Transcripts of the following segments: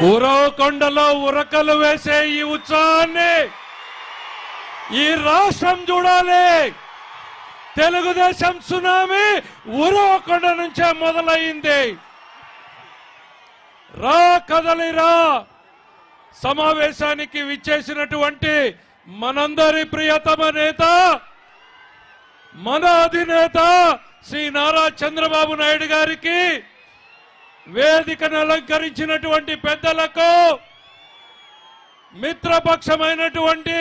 ఉరవకొండలో ఉరకలు వేసే ఈ ఉత్సాహాన్ని ఈ రాష్ట్రం చూడాలి. తెలుగుదేశం సునామీ ఉరవకొండ నుంచే మొదలైంది. రా కదలిరా సమావేశానికి విచ్చేసినటువంటి మనందరి ప్రియతమ నేత, మన అధినేత శ్రీ నారా చంద్రబాబు నాయుడు గారికి, వేదికను అలంకరించినటువంటి పెద్దలకు, మిత్రపక్షమైనటువంటి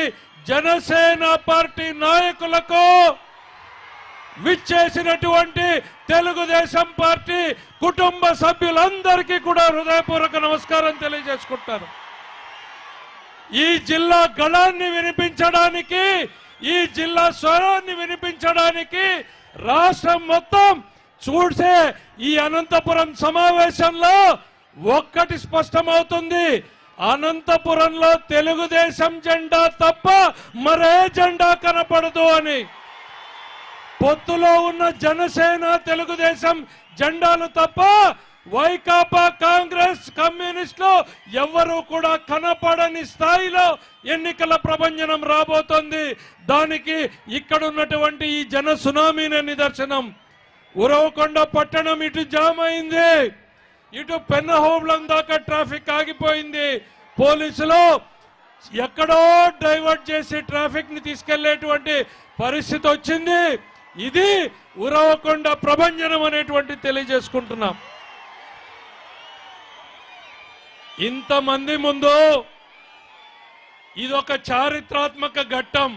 జనసేన పార్టీ నాయకులకు, విచ్చేసినటువంటి తెలుగుదేశం పార్టీ కుటుంబ సభ్యులందరికీ కూడా హృదయపూర్వక నమస్కారం తెలియజేసుకుంటాను. ఈ జిల్లా గళాన్ని వినిపించడానికి, ఈ జిల్లా స్వరాన్ని వినిపించడానికి రాష్ట్రం మొత్తం చూసే ఈ అనంతపురం సమావేశంలో ఒక్కటి స్పష్టమవుతుంది. అనంతపురంలో తెలుగుదేశం జెండా తప్ప మరే జెండా కనపడదు అని. పొత్తులో ఉన్న జనసేన తెలుగుదేశం జెండాలు తప్ప వైకాపా, కాంగ్రెస్, కమ్యూనిస్టులు ఎవ్వరూ కూడా కనపడని స్థాయిలో ఎన్నికల ప్రభంజనం రాబోతోంది. దానికి ఇక్కడ ఉన్నటువంటి ఈ జన సునామీనే నిదర్శనం. ఉరవకొండ పట్టణం ఇటు జామ్ అయింది, ఇటు పెన్నహోబులం దాకా ట్రాఫిక్ ఆగిపోయింది. పోలీసులు ఎక్కడో డైవర్ట్ చేసి ట్రాఫిక్ ని తీసుకెళ్లేటువంటి పరిస్థితి వచ్చింది. ఇది ఉరవకొండ ప్రభంజనం అనేటువంటి తెలియజేసుకుంటున్నాం. ఇంతమంది ముందు ఇదొక చారిత్రాత్మక ఘట్టం.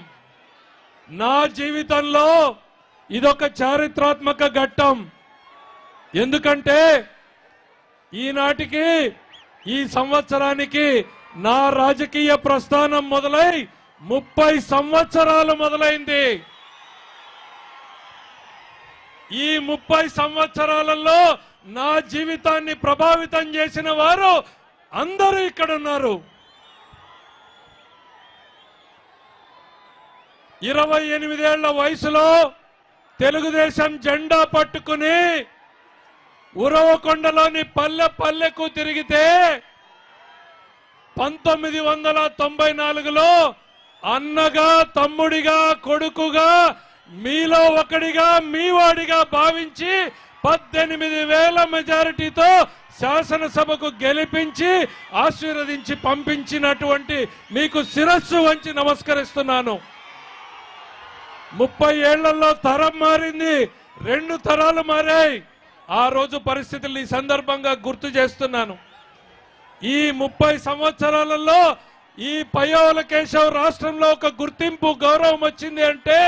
నా జీవితంలో ఇదొక చారిత్రాత్మక ఘట్టం. ఎందుకంటే ఈనాటికి, ఈ సంవత్సరానికి నా రాజకీయ ప్రస్థానం మొదలై 30 సంవత్సరాలు మొదలైంది. ఈ 30 సంవత్సరాలలో నా జీవితాన్ని ప్రభావితం చేసిన వారు అందరూ ఇక్కడ ఉన్నారు. 28 ఏళ్ల వయసులో తెలుగుదేశం జెండా పట్టుకుని ఉరవకొండలోని పల్లె పల్లెకు తిరిగితే 1994లో అన్నగా, తమ్ముడిగా, కొడుకుగా, మీలో ఒకడిగా, మీవాడిగా భావించి 18,000 మెజారిటీతో శాసనసభకు గెలిపించి ఆశీర్వదించి పంపించినటువంటి మీకు శిరస్సు వంచి నమస్కరిస్తున్నాను. 30 ఏళ్లలో తరం మారింది, 2 తరాలు మారాయి. ఆ రోజు పరిస్థితులు ఈ సందర్భంగా గుర్తు చేస్తున్నాను. ఈ 30 సంవత్సరాలలో ఈ పయ్యావుల కేశవ్ రాష్ట్రంలో ఒక గుర్తింపు, గౌరవం వచ్చింది అంటే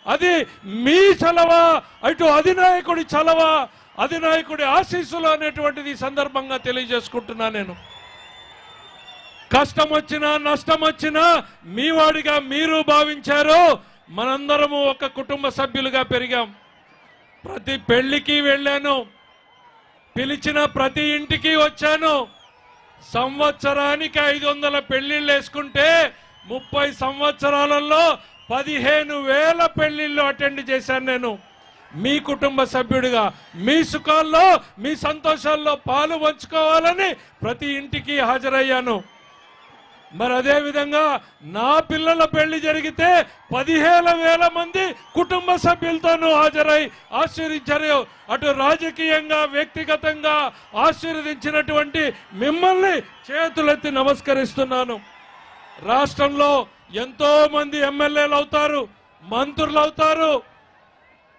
అది మీ చలవ, అటు అధినాయకుడి చలవ, అధినాయకుడి ఆశీస్సులు అనేటువంటిది ఈ సందర్భంగా తెలియజేసుకుంటున్నా. నేను కష్టం వచ్చినా నష్టం వచ్చినా మీ వాడిగా మీరు భావించారు. మనందరము ఒక కుటుంబ సభ్యులుగా పెరిగాం. ప్రతి పెళ్లికి వెళ్ళాను, పిలిచిన ప్రతి ఇంటికి వచ్చాను. సంవత్సరానికి 500 పెళ్లిళ్ళు వేసుకుంటే 30 సంవత్సరాలలో 15,000 పెళ్లిళ్ళు అటెండ్ చేశాను నేను. మీ కుటుంబ సభ్యుడిగా మీ సుఖాల్లో, మీ సంతోషాల్లో పాలు పంచుకోవాలని ప్రతి ఇంటికి హాజరయ్యాను. మరి అదే విధంగా నా పిల్లల పెళ్లి జరిగితే 15,000 మంది కుటుంబ సభ్యులతోనూ హాజరై ఆశీర్వదించారు. అటు రాజకీయంగా, వ్యక్తిగతంగా ఆశీర్వదించినటువంటి మిమ్మల్ని చేతులెత్తి నమస్కరిస్తున్నాను. రాష్ట్రంలో ఎంతో మంది ఎమ్మెల్యేలు అవుతారు, మంత్రులు అవుతారు,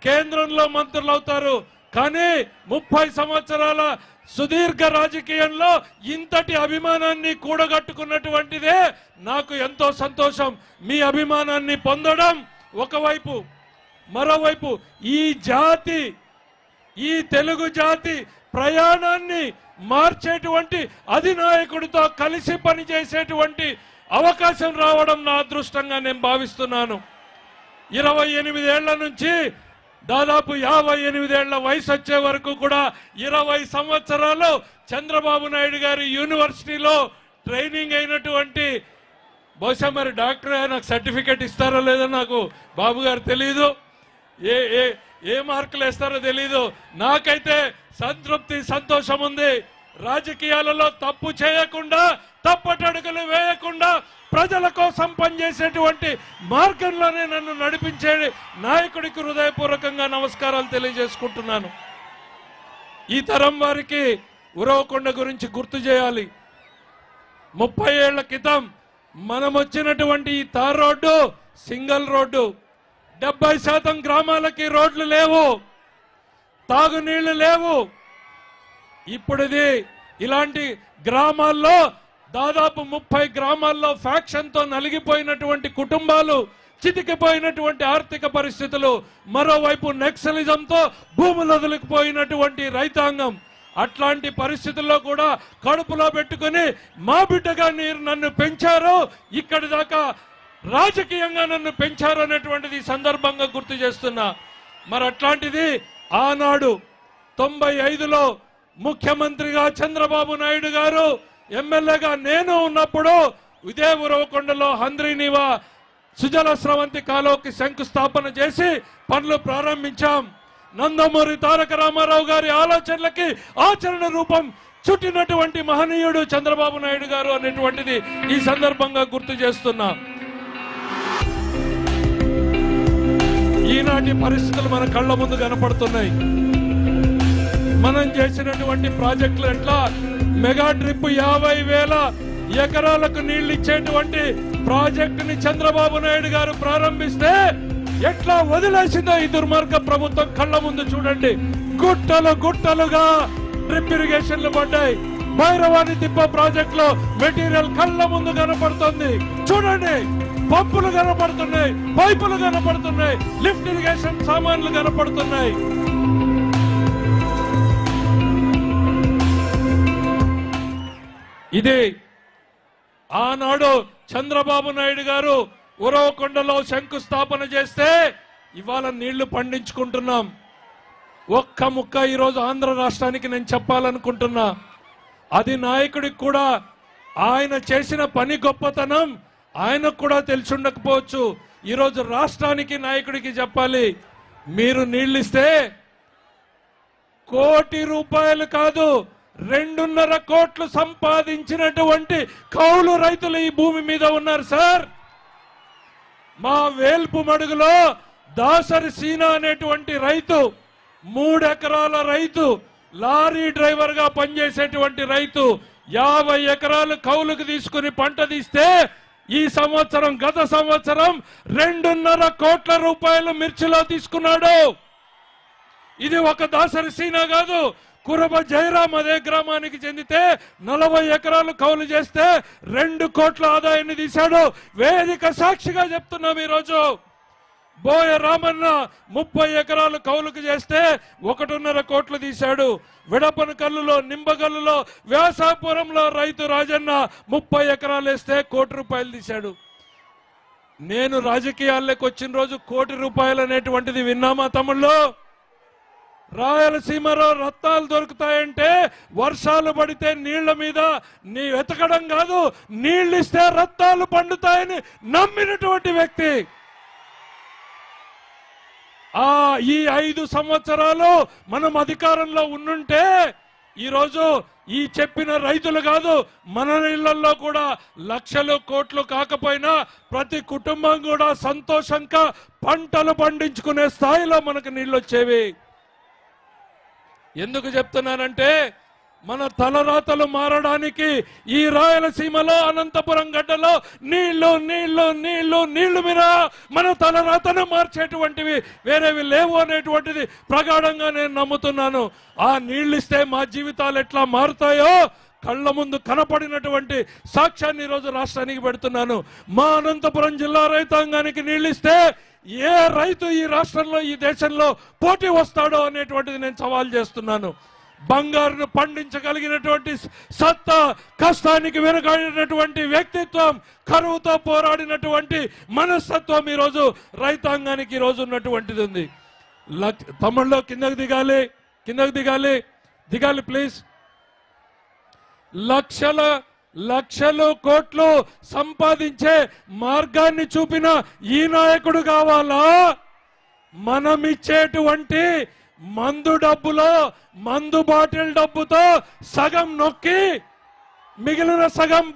కేంద్రంలో మంత్రులు అవుతారు. కానీ 30 సంవత్సరాల సుదీర్ఘ రాజకీయంలో ఇంతటి అభిమానాన్ని కూడగట్టుకున్నటువంటిదే నాకు ఎంతో సంతోషం. మీ అభిమానాన్ని పొందడం ఒకవైపు, మరోవైపు ఈ జాతి, ఈ తెలుగు జాతి ప్రయాణాన్ని మార్చేటువంటి అధినాయకుడితో కలిసి పనిచేసేటువంటి అవకాశం రావడం నా అదృష్టంగా నేను భావిస్తున్నాను. 28 ఏళ్ల నుంచి దాదాపు 58 ఏళ్ల వయసు వచ్చే వరకు కూడా 20 సంవత్సరాలు చంద్రబాబు నాయుడు గారి యూనివర్సిటీలో ట్రైనింగ్ అయినటువంటి, బహుశా మరి డాక్టర్ నాకు సర్టిఫికెట్ ఇస్తారో లేదో నాకు బాబు గారు తెలియదు, ఏ మార్కులు వేస్తారో తెలీదు. నాకైతే సంతృప్తి, సంతోషం ఉంది. రాజకీయాలలో తప్పు చేయకుండా, తప్పటడుగులు వేయకుండా ప్రజల కోసం పనిచేసేటువంటి మార్గంలోనే నన్ను నడిపించే నాయకుడికి హృదయపూర్వకంగా నమస్కారాలు తెలియజేసుకుంటున్నాను. ఈ తరం వారికి ఉరవకొండ గురించి గుర్తు చేయాలి. 30 ఏళ్ల క్రితం మనం వచ్చినటువంటి ఈ తార్ రోడ్డు సింగిల్ రోడ్డు. 70% గ్రామాలకి రోడ్లు లేవు, తాగునీళ్లు లేవు. ఇప్పుడు ఇలాంటి గ్రామాల్లో దాదాపు 30 గ్రామాల్లో ఫ్యాక్షన్ తో నలిగిపోయినటువంటి కుటుంబాలు, చితికిపోయినటువంటి ఆర్థిక పరిస్థితులు, మరోవైపు నక్సలిజంతో భూములు వదిలిపోయినటువంటి రైతాంగం. అట్లాంటి పరిస్థితుల్లో కూడా కడుపులో పెట్టుకుని మా బిడ్డగా మీరు నన్ను పెంచారు, ఇక్కడి దాకా రాజకీయంగా నన్ను పెంచారు అనేటువంటిది సందర్భంగా గుర్తు చేస్తున్నా. మరి అట్లాంటిది ఆనాడు 95లో ముఖ్యమంత్రిగా చంద్రబాబు నాయుడు గారు, ఎమ్మెల్యేగా నేను ఉన్నప్పుడు ఇదే ఉరవకొండలో హంద్రీనీవా సుజల స్రవంతి కాలువకి శంకుస్థాపన చేసి పనులు ప్రారంభించాం. నందమూరి తారక రామారావు గారి ఆలోచనలకి ఆచరణ రూపం చుట్టినటువంటి మహనీయుడు చంద్రబాబు నాయుడు గారు అనేటువంటిది ఈ సందర్భంగా గుర్తు చేస్తున్నా. ఈనాటి పరిస్థితులు మన కళ్ళ ముందు కనపడుతున్నాయి. మనం చేసినటువంటి ప్రాజెక్టులు ఎట్లా, మెగా ట్రిప్ 50,000 ఎకరాలకు నీళ్లు ఇచ్చేటువంటి ప్రాజెక్టుని చంద్రబాబు నాయుడు గారు ప్రారంభిస్తే ఎట్లా వదిలేసిందో ఈ దుర్మార్గ ప్రభుత్వం కళ్ళ ముందు చూడండి. గుట్టలు గుట్టలుగా డ్రిప్ ఇరిగేషన్లు పడ్డాయి. భైరవాణి తిప్ప ప్రాజెక్ట్ లో మెటీరియల్ కళ్ళ ముందు కనపడుతుంది చూడండి. పంపులు కనపడుతున్నాయి, పైపులు కనపడుతున్నాయి, లిఫ్ట్ ఇరిగేషన్ సామాన్లు కనపడుతున్నాయి. ఇది ఆనాడు చంద్రబాబు నాయుడు గారు ఉరవకొండలో శంకుస్థాపన చేస్తే ఇవాళ నీళ్లు పండించుకుంటున్నాం. ఒక్క ముక్క ఈరోజు ఆంధ్ర రాష్ట్రానికి నేను చెప్పాలనుకుంటున్నా. అది నాయకుడికి కూడా ఆయన చేసిన పని గొప్పతనం ఆయనకు కూడా తెలిసి ఉండకపోవచ్చు. ఈరోజు రాష్ట్రానికి నాయకుడికి చెప్పాలి, మీరు నీళ్ళిస్తే 1 కోటి రూపాయలు కాదు 2.5 కోట్లు సంపాదించినటువంటి కౌలు రైతులు ఈ భూమి మీద ఉన్నారు సార్. మా వేల్పు మడుగులో దాసరి సీనా అనేటువంటి రైతు, 3 ఎకరాల రైతు, లారీ డ్రైవర్ గా పనిచేసేటువంటి రైతు, 50 ఎకరాలు కౌలుకు తీసుకుని పంట తీస్తే ఈ సంవత్సరం, గత సంవత్సరం 2.5 కోట్ల రూపాయలు మిర్చిలో తీసుకున్నాడు. ఇది ఒక దాసరి సీనా కాదు. కురబ జయరాం అదే గ్రామానికి చెందితే 40 ఎకరాలు కౌలు చేస్తే 2 కోట్ల ఆదాయాన్ని తీశాడు. వేదిక సాక్షిగా చెప్తున్నాం. ఈరోజు బోయ రామన్న 30 ఎకరాలు కౌలుకు చేస్తే 1.5 కోట్లు తీశాడు. విడపనకల్లులో, నింబగల్లులో, వ్యాసాపురంలో రైతు రాజన్న 30 ఎకరాలు వేస్తే 1 కోటి రూపాయలు తీశాడు. నేను రాజకీయాల్లోకి వచ్చిన రోజు 1 కోటి రూపాయలు అనేటువంటిది విన్నామా తమ్ముళ్ళు? రాయలసీమలో రత్నాలు దొరుకుతాయంటే వర్షాలు పడితే నీళ్ల మీద వెతకడం కాదు, నీళ్లు ఇస్తే రత్నాలు పండుతాయని నమ్మినటువంటి వ్యక్తి. ఈ 5 సంవత్సరాలు మనం అధికారంలో ఉండుంటే ఈరోజు ఈ చెప్పిన రైతులు కాదు, మన నీళ్లలో కూడా లక్షలు కోట్లు కాకపోయినా ప్రతి కుటుంబం కూడా సంతోషంగా పంటలు పండించుకునే స్థాయిలో మనకు నీళ్లు వచ్చేవి. ఎందుకు చెప్తున్నానంటే మన తలరాతలు మారడానికి ఈ రాయలసీమలో, అనంతపురం గడ్డలో నీళ్లు నీళ్లు నీళ్లు నీళ్లు మీద మన తలరాతను మార్చేటువంటివి వేరేవి లేవు అనేటువంటిది ప్రగాఢంగా నేను నమ్ముతున్నాను. ఆ నీళ్లు ఇస్తే మా జీవితాలు ఎట్లా మారుతాయో కళ్ళ ముందు కనపడినటువంటి సాక్ష్యాన్ని ఈరోజు రాష్ట్రానికి పెడుతున్నాను. మా అనంతపురం జిల్లా రైతాంగానికి నీళ్లు ఇస్తే ఏ రైతు ఈ రాష్ట్రంలో, ఈ దేశంలో పోటీ వస్తాడో అనేటువంటిది నేను సవాల్ చేస్తున్నాను. బంగారును పండించగలిగినటువంటి సత్తా, కష్టానికి వెనుకాడినటువంటి వ్యక్తిత్వం, కరువుతో పోరాడినటువంటి మనస్తత్వం ఈరోజు రైతాంగానికి ఈరోజు ఉన్నటువంటిది ఉంది. తమిళ్లో కిందకు దిగాలి, కిందకు దిగాలి, దిగాలి ప్లీజ్. లక్షలు కోట్లు సంపాదించే మార్గాన్ని చూపిన ఈ నాయకుడు కావాలా? మనమిచ్చేటువంటి మందు డబ్బులో మందు బాటిల్ డబ్బుతో సగం నొక్కి మిగిలిన సగం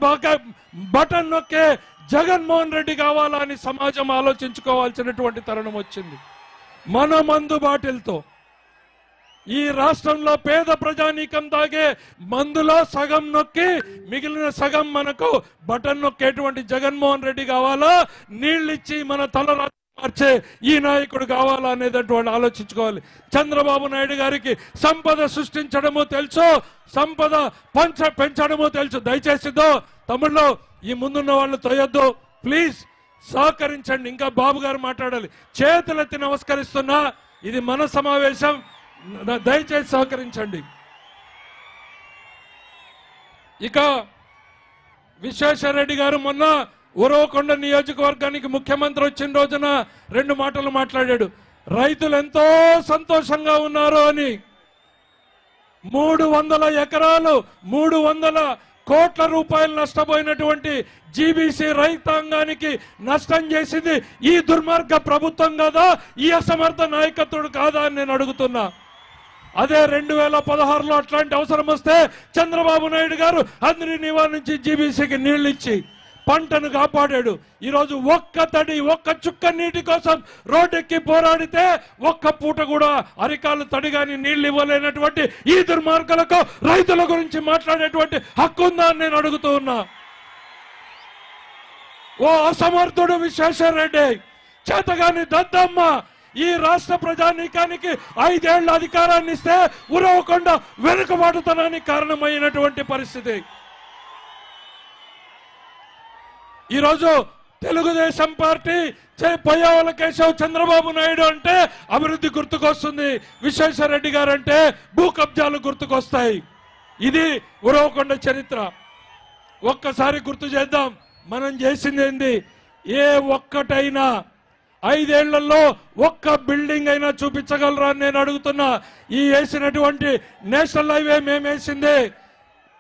బటన్ నొక్కే జగన్మోహన్ రెడ్డి కావాలా అని సమాజం ఆలోచించుకోవాల్సినటువంటి తరుణం వచ్చింది. మన మందు బాటిల్తో ఈ రాష్ట్రంలో పేద ప్రజానీకం తాగే మందులో సగం నొక్కి మిగిలిన సగం మనకు బటన్ నొక్కేటువంటి జగన్మోహన్ రెడ్డి కావాలా, నీళ్ళిచ్చి మన తల మార్చే ఈ నాయకుడు కావాలా అనేటటువంటి ఆలోచించుకోవాలి. చంద్రబాబు నాయుడు గారికి సంపద సృష్టించడమో తెలుసు, సంపద పెంచడమో తెలుసు. దయచేసిదో తమిళ్లో ఈ ముందున్న వాళ్ళు తొయ్యొద్దు, ప్లీజ్ సహకరించండి. ఇంకా బాబు గారు మాట్లాడాలి. చేతులెత్తి నమస్కరిస్తున్నా, ఇది మన సమావేశం, దయచేసి సహకరించండి. ఇక విశ్వేశ్వరరెడ్డి గారు మొన్న ఉరవకొండ నియోజకవర్గానికి ముఖ్యమంత్రి వచ్చిన రోజున 2 మాటలు మాట్లాడాడు. రైతులు ఎంతో సంతోషంగా ఉన్నారు అని. 300 ఎకరాలు 300 కోట్ల రూపాయలు నష్టపోయినటువంటి జీబీసీ రైతాంగానికి నష్టం చేసింది ఈ దుర్మార్గ ప్రభుత్వం కాదా, ఈ అసమర్థ నాయకత్వుడు కాదా అని నేను అడుగుతున్నా. అదే 2016లో అట్లాంటి అవసరం వస్తే చంద్రబాబు నాయుడు గారు అందరి నివారణ నుంచి జీబీసీకి నీళ్లు ఇచ్చి పంటను కాపాడాడు. ఈరోజు ఒక్క చుక్క నీటి కోసం రోడ్డెక్కి పోరాడితే ఒక్క పూట కూడా అరికాలు తడిగాని నీళ్లు ఇవ్వలేనటువంటి ఈ దుర్మార్గులకు రైతుల గురించి మాట్లాడేటువంటి హక్కు ఉందా అని నేను అడుగుతూ ఉన్నా. ఓ అసమర్థుడు విశ్వేశ్వరరెడ్డి, చేతగాని దద్దమ్మ ఈ రాష్ట్ర ప్రజానీకానికి 5 ఏళ్ల అధికారాన్ని ఇస్తే ఉరవకొండ వెనుకబాటుతనానికి కారణమైనటువంటి పరిస్థితి. ఈరోజు తెలుగుదేశం పార్టీ పయ్యావుల కేశవ్ చంద్రబాబు నాయుడు అంటే అభివృద్ధి గుర్తుకొస్తుంది, విశ్వేశ్వరరెడ్డి గారు అంటే భూ కబ్జాలు గుర్తుకొస్తాయి. ఇది ఉరవకొండ చరిత్ర. ఒక్కసారి గుర్తు చేద్దాం, మనం చేసింది ఏంది. ఏ ఒక్కటైనా 5 ఏళ్లలో ఒక్క బిల్డింగ్ అయినా చూపించగలరా అని నేను అడుగుతున్నా. ఈ వేసినటువంటి నేషనల్ హైవే మేమేసిందే,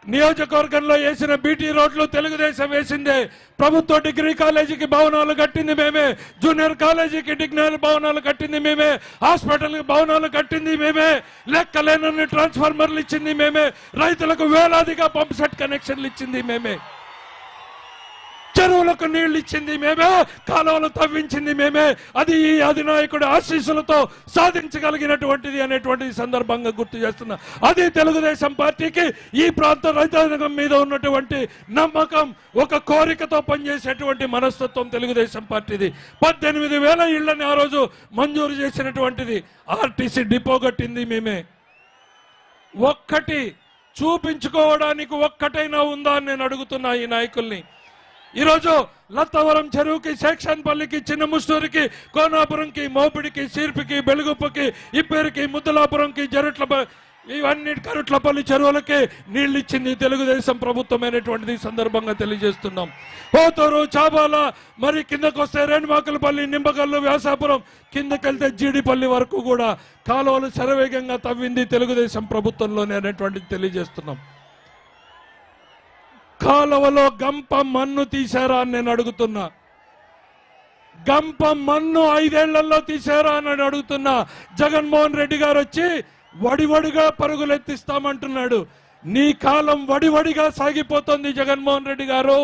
నియోజకవర్గంలో వేసిన బీటీ రోడ్లు తెలుగుదేశం వేసిందే, ప్రభుత్వ డిగ్రీ కాలేజీకి భవనాలు కట్టింది మేమే, జూనియర్ కాలేజీకి డిగ్రీ భవనాలు కట్టింది మేమే, హాస్పిటల్కి భవనాలు కట్టింది మేమే, లెక్కలేనన్ని ట్రాన్స్ఫార్మర్లు ఇచ్చింది మేమే, రైతులకు వేలాదిగా పంప్ సెట్ కనెక్షన్లు ఇచ్చింది మేమే, చెరువులకు నీళ్లు ఇచ్చింది మేమే, కాలువలు తవ్వించింది మేమే. అది ఈ అధినాయకుడి ఆశీస్సులతో సాధించగలిగినటువంటిది అనేటువంటి సందర్భంగా గుర్తు చేస్తున్నా. అది తెలుగుదేశం పార్టీకి ఈ ప్రాంత రైతాంగం మీద ఉన్నటువంటి నమ్మకం, ఒక కోరికతో పనిచేసేటువంటి మనస్తత్వం తెలుగుదేశం పార్టీది. 18,000 ఇళ్లని ఆ రోజు మంజూరు చేసినటువంటిది. ఆర్టీసీ డిపో కట్టింది మేమే. ఒక్కటి చూపించుకోవడానికి ఒక్కటైనా ఉందా అని నేను అడుగుతున్నా ఈ నాయకుల్ని. ఈరోజు లత్తవరం చెరువుకి, శేక్షన్పల్లికి, చిన్న ముస్తూరికి, కోనాపురంకి, మోపిడికి, సీర్పికి, బెలుగుప్పకి, ఇప్పేరికి, ముద్దలాపురంకి, ఇవన్నీ కరుట్లపల్లి చెరువులకి నీళ్లు ఇచ్చింది తెలుగుదేశం ప్రభుత్వమైనటువంటిది సందర్భంగా తెలియజేస్తున్నాం. పోతూరు, చాబాల, మరి కిందకు వస్తే రేణుమాకులపల్లి, నింబగల్లు, వ్యాసాపురం, కిందకెళ్తే జీడిపల్లి వరకు కూడా కాలువలు శరవేగంగా తవ్వింది తెలుగుదేశం ప్రభుత్వంలోనే అనేటువంటిది తెలియజేస్తున్నాం. కాలువలో గంప మన్ను తీశారా అని నేను అడుగుతున్నా. గంప మన్ను 5 ఏళ్లలో తీశారా అని అడుగుతున్నా. జగన్మోహన్ రెడ్డి గారు వచ్చి వడివడిగా పరుగులెత్తిస్తామంటున్నాడు. నీ కాలం వడివడిగా సాగిపోతుంది జగన్మోహన్ రెడ్డి గారు.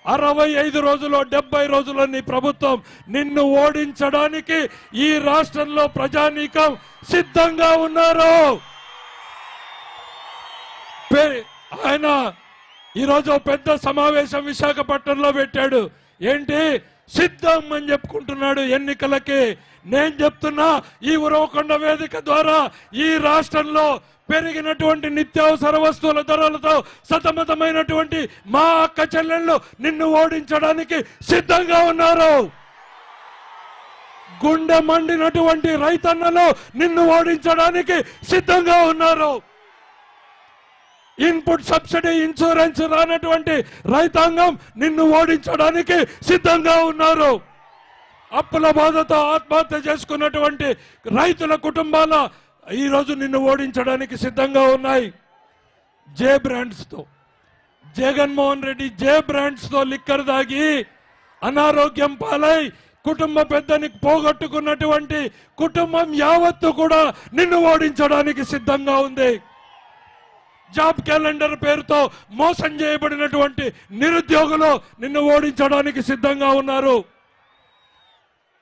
65 రోజుల్లో 70 రోజుల్లో నీ ప్రభుత్వం నిన్ను ఓడించడానికి ఈ రాష్ట్రంలో ప్రజానీకం సిద్ధంగా ఉన్నారు. ఆయన ఈరోజు పెద్ద సమావేశం విశాఖపట్నంలో పెట్టాడు. ఏంటి సిద్ధం అని చెప్పుకుంటున్నాడు ఎన్నికలకి. నేను చెప్తున్నా, ఈ ఉరవకొండ వేదిక ద్వారా ఈ రాష్ట్రంలో పెరిగినటువంటి నిత్యావసర వస్తువుల ధరలతో సతమతమైనటువంటి మా అక్క చెల్లెళ్ళు నిన్ను ఓడించడానికి సిద్ధంగా ఉన్నారు. గుండె మండినటువంటి రైతన్నలు నిన్ను ఓడించడానికి సిద్ధంగా ఉన్నారు. ఇన్పుట్ సబ్సిడీ, ఇన్సూరెన్స్ రానటువంటి రైతాంగం నిన్ను ఓడించడానికి సిద్ధంగా ఉన్నారు. అప్పుల బాధతో ఆత్మహత్య చేసుకున్నటువంటి రైతుల కుటుంబాల ఈరోజు నిన్ను ఓడించడానికి సిద్ధంగా ఉన్నాయి. జే బ్రాండ్స్ తో, జగన్మోహన్ రెడ్డి జే బ్రాండ్స్ తో లిక్కర్ దాగి అనారోగ్యం పాలై కుటుంబ పెద్దని పోగొట్టుకున్నటువంటి కుటుంబం యావత్తు కూడా నిన్ను ఓడించడానికి సిద్ధంగా ఉంది. జాబ్ క్యాలెండర్ పేరుతో మోసం చేయబడినటువంటి నిరుద్యోగులు నిన్ను ఓడించడానికి సిద్ధంగా ఉన్నారు.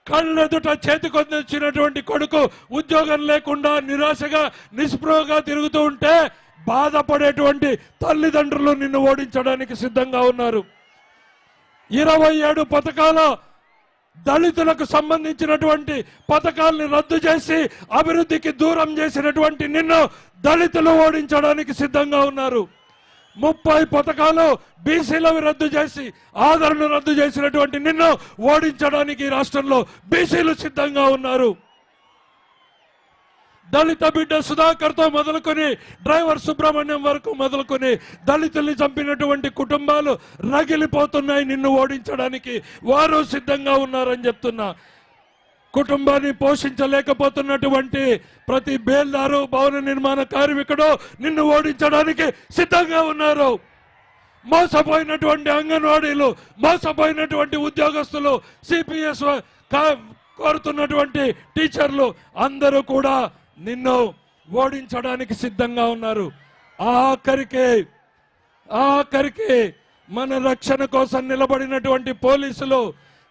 కళ్ళెదుట చేతికొచ్చినటువంటి కొడుకు ఉద్యోగం లేకుండా నిరాశగా నిస్పృహగా తిరుగుతూ ఉంటే బాధపడేటువంటి తల్లిదండ్రులు నిన్ను ఓడించడానికి సిద్ధంగా ఉన్నారు. 27 పథకాల దళితులకు సంబంధించినటువంటి పథకాల్ని రద్దు చేసి అభివృద్ధికి దూరం చేసినటువంటి నిన్ను దళితులు ఓడించడానికి సిద్ధంగా ఉన్నారు. 30 పథకాలు బీసీలవి రద్దు చేసి ఆదరణ రద్దు చేసినటువంటి నిన్ను ఓడించడానికి రాష్ట్రంలో బీసీలు సిద్ధంగా ఉన్నారు. దళిత బిడ్డ సుధాకర్ తో మొదలుకొని డ్రైవర్ సుబ్రహ్మణ్యం వరకు మొదలుకొని దళితుల్ని చంపినటువంటి కుటుంబాలు రగిలిపోతున్నాయి. నిన్ను ఓడించడానికి వారు సిద్ధంగా ఉన్నారని చెప్తున్నా. కుటుంబాన్ని పోషించలేకపోతున్నటువంటి ప్రతి బేల్దారు, భవన నిర్మాణ కార్మికుడు నిన్ను ఓడించడానికి సిద్ధంగా ఉన్నారు. మోసపోయినటువంటి అంగన్వాడీలు, మోసపోయినటువంటి ఉద్యోగస్తులు, సిపిఎస్ కోరుతున్నటువంటి టీచర్లు అందరూ కూడా నిన్ను ఓడించడానికి సిద్ధంగా ఉన్నారు. ఆఖరికి మన రక్షణ కోసం నిలబడినటువంటి పోలీసులు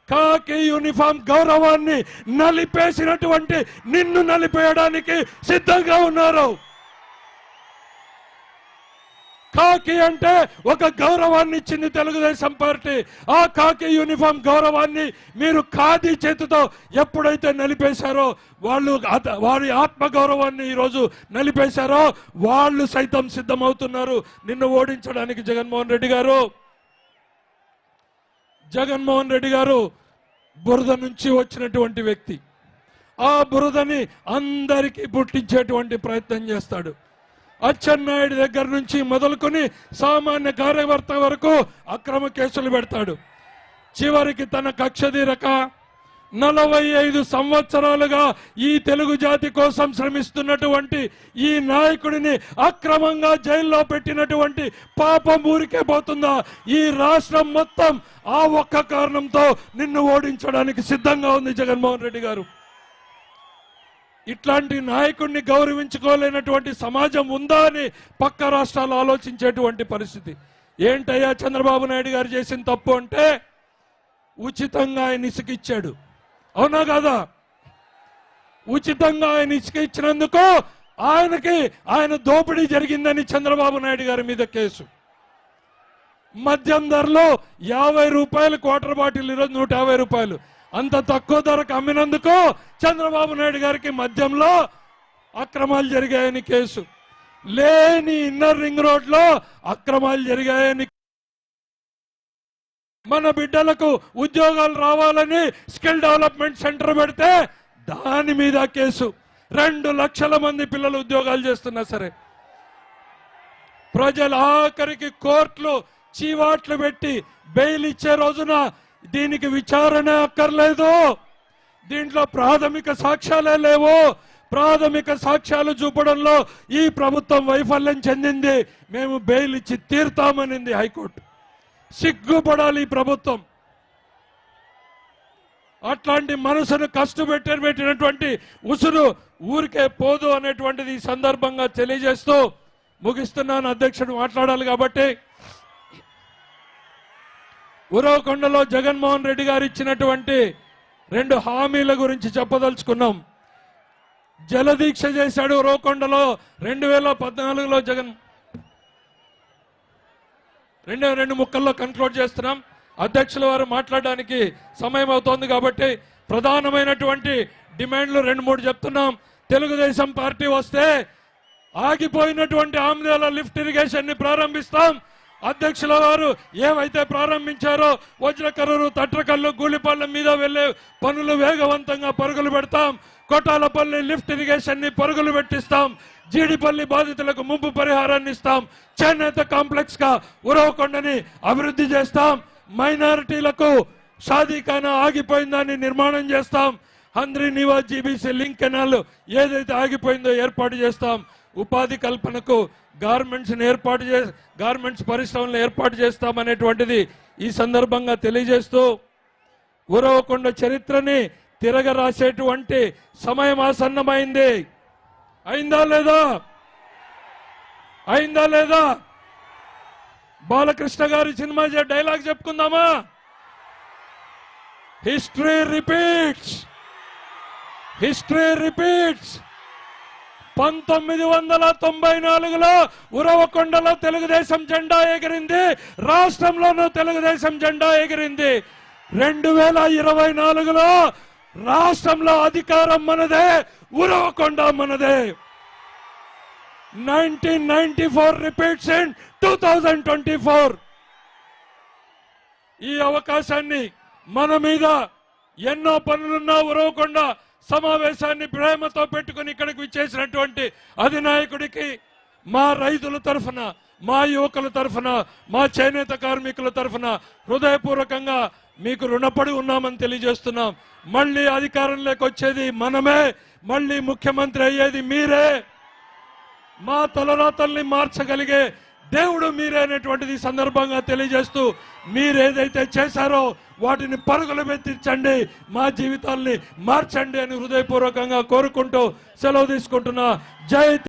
కాకి యూనిఫామ్ గౌరవాన్ని నలిపేసినటువంటి నిన్ను నలిపేయడానికి సిద్ధంగా ఉన్నారు. కాకి అంటే ఒక గౌరవాన్ని ఇచ్చింది తెలుగుదేశం పార్టీ. ఆ కాకి యూనిఫామ్ గౌరవాన్ని మీరు ఖాదీ చేతితో ఎప్పుడైతే నలిపేశారో, వారి ఆత్మగౌరవాన్ని ఈరోజు నలిపేశారో, వాళ్ళు సైతం సిద్ధమవుతున్నారు నిన్ను ఓడించడానికి. జగన్మోహన్ రెడ్డి గారు బురద నుంచి వచ్చినటువంటి వ్యక్తి. ఆ బురదని అందరికీ పుట్టించేటువంటి ప్రయత్నం చేస్తాడు. అచ్చెన్నాయుడు దగ్గర నుంచి మొదలుకొని సామాన్య కార్యకర్త వరకు అక్రమ కేసులు పెడతాడు. చివరికి తన కక్ష తీరక 45 సంవత్సరాలుగా ఈ తెలుగు జాతి కోసం శ్రమిస్తున్నటువంటి ఈ నాయకుడిని అక్రమంగా జైల్లో పెట్టినటువంటి పాపం ఊరికే పోతుందా? ఈ రాష్ట్రం మొత్తం ఆ ఒక్క కారణంతో నిన్ను ఓడించడానికి సిద్ధంగా ఉంది జగన్మోహన్ రెడ్డి గారు. ఇట్లాంటి నాయకుడిని గౌరవించుకోలేనటువంటి సమాజం ఉందా అని పక్క రాష్ట్రాలు ఆలోచించేటువంటి పరిస్థితి. ఏంటయ్యా చంద్రబాబు నాయుడు గారు చేసిన తప్పు అంటే ఉచితంగా ఆయన ఇసుక ఇచ్చాడు. అవునా కాదా? ఉచితంగా ఆయన ఇసుక ఇచ్చినందుకు ఆయన దోపిడీ జరిగిందని చంద్రబాబు నాయుడు గారి మీద కేసు. మద్యం ధరలో 50 రూపాయలు క్వార్టర్ బాటిల్, ఈరోజు 150 రూపాయలు. అంత తక్కువ ధరకు అమ్మినందుకు చంద్రబాబు నాయుడు గారికి మద్యంలో అక్రమాలు జరిగాయని కేసు. లేని ఇన్నర్ రింగ్ రోడ్ లో అక్రమాలు జరిగాయని, మన బిడ్డలకు ఉద్యోగాలు రావాలని స్కిల్ డెవలప్మెంట్ సెంటర్ పెడితే దాని మీద కేసు. 2 లక్షల మంది పిల్లలు ఉద్యోగాలు చేస్తున్నా సరే ప్రజలు ఆఖరికి కోర్టులు చీవాట్లు పెట్టి బెయిల్ ఇచ్చే రోజున దీనికి విచారణ అక్కర్లేదు, దీంట్లో ప్రాథమిక సాక్ష్యాలే లేవు, ప్రాథమిక సాక్ష్యాలు చూపడంలో ఈ ప్రభుత్వం వైఫల్యం చెందింది, మేము బెయిల్ ఇచ్చి తీర్తామనింది హైకోర్టు. సిగ్గుపడాలి ఈ ప్రభుత్వం. అట్లాంటి మనసును కష్టపెట్టినటువంటి ఉసురు ఊరికే పోదు అనేటువంటిది ఈ సందర్భంగా తెలియజేస్తూ ముగిస్తున్నాను. అధ్యక్షుడు మాట్లాడాలి కాబట్టి. ఉరవకొండలో జగన్మోహన్ రెడ్డి గారు ఇచ్చినటువంటి 2 హామీల గురించి చెప్పదలుచుకున్నాం. జలదీక్ష చేశాడు ఉరవకొండలో 2014లో జగన్. 2 ముక్కల్లో కన్క్లూడ్ చేస్తున్నాం. అధ్యక్షుల వారు మాట్లాడడానికి సమయం అవుతోంది కాబట్టి ప్రధానమైనటువంటి డిమాండ్లు 2-3 చెప్తున్నాం. తెలుగుదేశం పార్టీ వస్తే ఆగిపోయినటువంటి ఆమ్దేల లిఫ్ట్ ఇరిగేషన్ ని ప్రారంభిస్తాం. అధ్యక్షుల వారు ఏవైతే ప్రారంభించారో వజ్రకర్రూరు, తట్రకల్లు, గూలిపల్లెం మీద వెళ్లే పనులు వేగవంతంగా పరుగులు పెడతాం. కొట్టాలపల్లి లిఫ్ట్ ఇరిగేషన్ ని పరుగులు పెట్టిస్తాం. జీడిపల్లి బాధితులకు ముంపు పరిహారాన్ని ఇస్తాం. చేనేత కాంప్లెక్స్ గా ఉరవకొండని అభివృద్ధి చేస్తాం. మైనారిటీలకు షాదీఖానా ఆగిపోయిన దాన్ని నిర్మాణం చేస్తాం. హంద్రీ నివాజ్ జీబీసీ లింక్ కెనాల్ ఏదైతే ఆగిపోయిందో ఏర్పాటు చేస్తాం. ఉపాధి కల్పనకు గార్మెంట్స్ పరిశ్రమలను ఏర్పాటు చేస్తామనేటువంటిది ఈ సందర్భంగా తెలియజేస్తూ ఉరవకొండ చరిత్రని తిరగరాసేటువంటి సమయం ఆసన్నమైంది. అయిందా లేదా? అయిందా లేదా? బాలకృష్ణ గారి సినిమా డైలాగ్ చెప్పుకుందామా? History repeats, history repeats. 1994లో ఉరవకొండలో తెలుగుదేశం జెండా ఎగిరింది, రాష్ట్రంలోనూ తెలుగుదేశం జెండా ఎగిరింది. 2024లో రాష్ట్రంలో అధికారం మనదే, ఉరవకొండ మనదే. 1994 రిపీట్స్ ఇన్ 2024. ఈ అవకాశాన్ని మన మీద ఎన్నో పనులున్న ఉరవకొండ సమావేశాన్ని ప్రేమతో పెట్టుకుని ఇక్కడికి విచ్చేసినటువంటి అధినాయకుడికి మా రైతుల తరఫున, మా యువకుల తరఫున, మా చేనేత కార్మికుల తరఫున హృదయపూర్వకంగా మీకు రుణపడి ఉన్నామని తెలియజేస్తున్నాం. మళ్ళీ అధికారంలోకి వచ్చేది మనమే, మళ్ళీ ముఖ్యమంత్రి అయ్యేది మీరే. మా తలరాతల్ని మార్చగలిగే దేవుడు మీరే అనేటువంటిది సందర్భంగా తెలియజేస్తూ, మీరేదైతే చేశారో వాటిని పరుగులు పెట్టించండి, మా జీవితాల్ని మార్చండి అని హృదయపూర్వకంగా కోరుకుంటూ సెలవు తీసుకుంటున్నా. జై